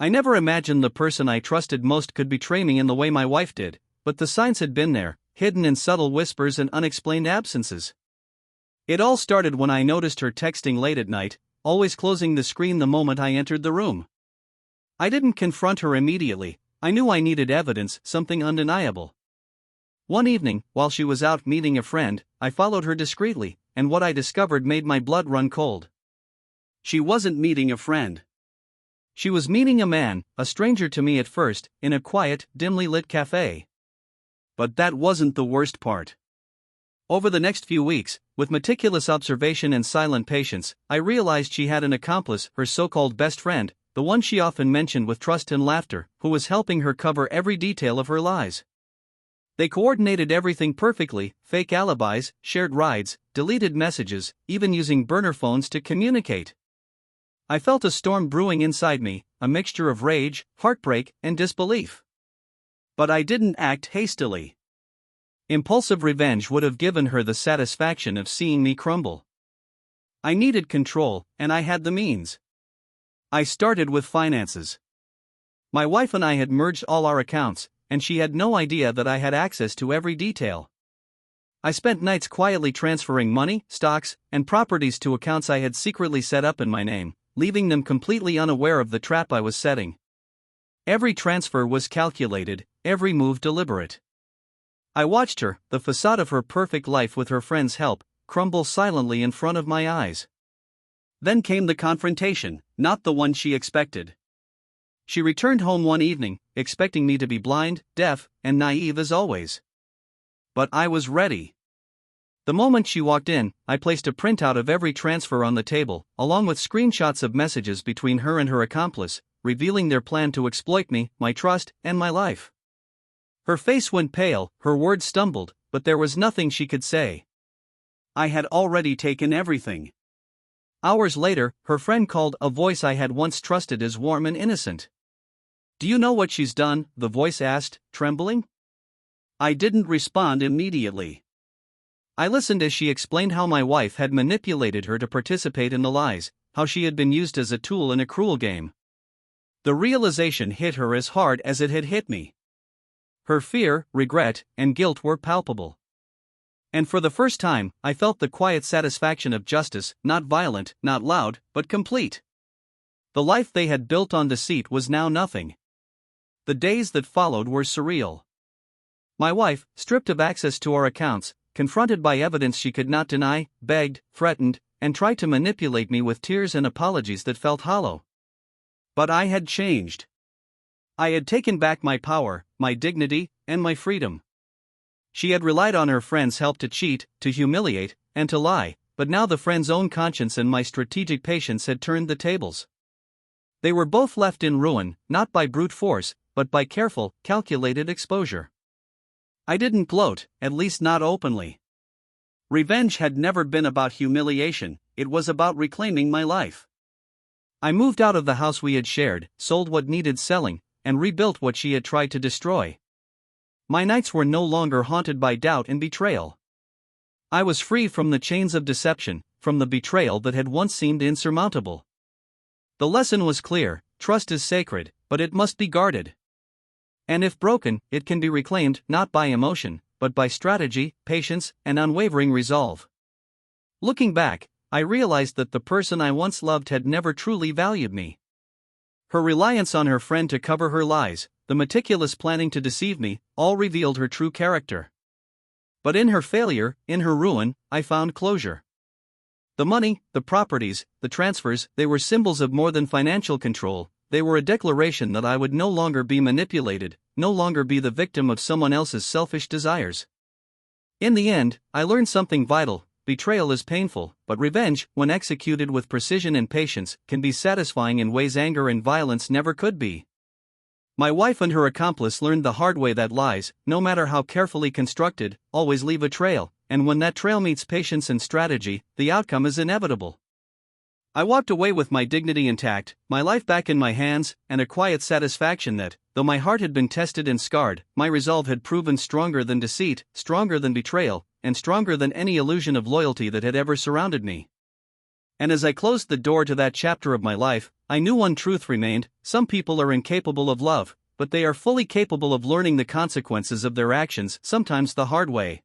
I never imagined the person I trusted most could betray me in the way my wife did, but the signs had been there, hidden in subtle whispers and unexplained absences. It all started when I noticed her texting late at night, always closing the screen the moment I entered the room. I didn't confront her immediately. I knew I needed evidence, something undeniable. One evening, while she was out meeting a friend, I followed her discreetly, and what I discovered made my blood run cold. She wasn't meeting a friend. She was meeting a man, a stranger to me at first, in a quiet, dimly lit cafe. But that wasn't the worst part. Over the next few weeks, with meticulous observation and silent patience, I realized she had an accomplice, her so-called best friend, the one she often mentioned with trust and laughter, who was helping her cover every detail of her lies. They coordinated everything perfectly: fake alibis, shared rides, deleted messages, even using burner phones to communicate. I felt a storm brewing inside me, a mixture of rage, heartbreak, and disbelief. But I didn't act hastily. Impulsive revenge would have given her the satisfaction of seeing me crumble. I needed control, and I had the means. I started with finances. My wife and I had merged all our accounts, and she had no idea that I had access to every detail. I spent nights quietly transferring money, stocks, and properties to accounts I had secretly set up in my name, leaving them completely unaware of the trap I was setting. Every transfer was calculated, every move deliberate. I watched her, the facade of her perfect life with her friend's help, crumble silently in front of my eyes. Then came the confrontation, not the one she expected. She returned home one evening, expecting me to be blind, deaf, and naive as always. But I was ready. The moment she walked in, I placed a printout of every transfer on the table, along with screenshots of messages between her and her accomplice, revealing their plan to exploit me, my trust, and my life. Her face went pale, her words stumbled, but there was nothing she could say. I had already taken everything. Hours later, her friend called, a voice I had once trusted as warm and innocent. "Do you know what she's done?" the voice asked, trembling. I didn't respond immediately. I listened as she explained how my wife had manipulated her to participate in the lies, how she had been used as a tool in a cruel game. The realization hit her as hard as it had hit me. Her fear, regret, and guilt were palpable. And for the first time, I felt the quiet satisfaction of justice, not violent, not loud, but complete. The life they had built on deceit was now nothing. The days that followed were surreal. My wife, stripped of access to our accounts, confronted by evidence she could not deny, begged, threatened, and tried to manipulate me with tears and apologies that felt hollow. But I had changed. I had taken back my power, my dignity, and my freedom. She had relied on her friend's help to cheat, to humiliate, and to lie, but now the friend's own conscience and my strategic patience had turned the tables. They were both left in ruin, not by brute force, but by careful, calculated exposure. I didn't gloat, at least not openly. Revenge had never been about humiliation, it was about reclaiming my life. I moved out of the house we had shared, sold what needed selling, and rebuilt what she had tried to destroy. My nights were no longer haunted by doubt and betrayal. I was free from the chains of deception, from the betrayal that had once seemed insurmountable. The lesson was clear: trust is sacred, but it must be guarded. And if broken, it can be reclaimed not by emotion, but by strategy, patience, and unwavering resolve. Looking back, I realized that the person I once loved had never truly valued me. Her reliance on her friend to cover her lies, the meticulous planning to deceive me, all revealed her true character. But in her failure, in her ruin, I found closure. The money, the properties, the transfers, they were symbols of more than financial control. They were a declaration that I would no longer be manipulated, no longer be the victim of someone else's selfish desires. In the end, I learned something vital: betrayal is painful, but revenge, when executed with precision and patience, can be satisfying in ways anger and violence never could be. My wife and her accomplice learned the hard way that lies, no matter how carefully constructed, always leave a trail, and when that trail meets patience and strategy, the outcome is inevitable. I walked away with my dignity intact, my life back in my hands, and a quiet satisfaction that, though my heart had been tested and scarred, my resolve had proven stronger than deceit, stronger than betrayal, and stronger than any illusion of loyalty that had ever surrounded me. And as I closed the door to that chapter of my life, I knew one truth remained: some people are incapable of love, but they are fully capable of learning the consequences of their actions, sometimes the hard way.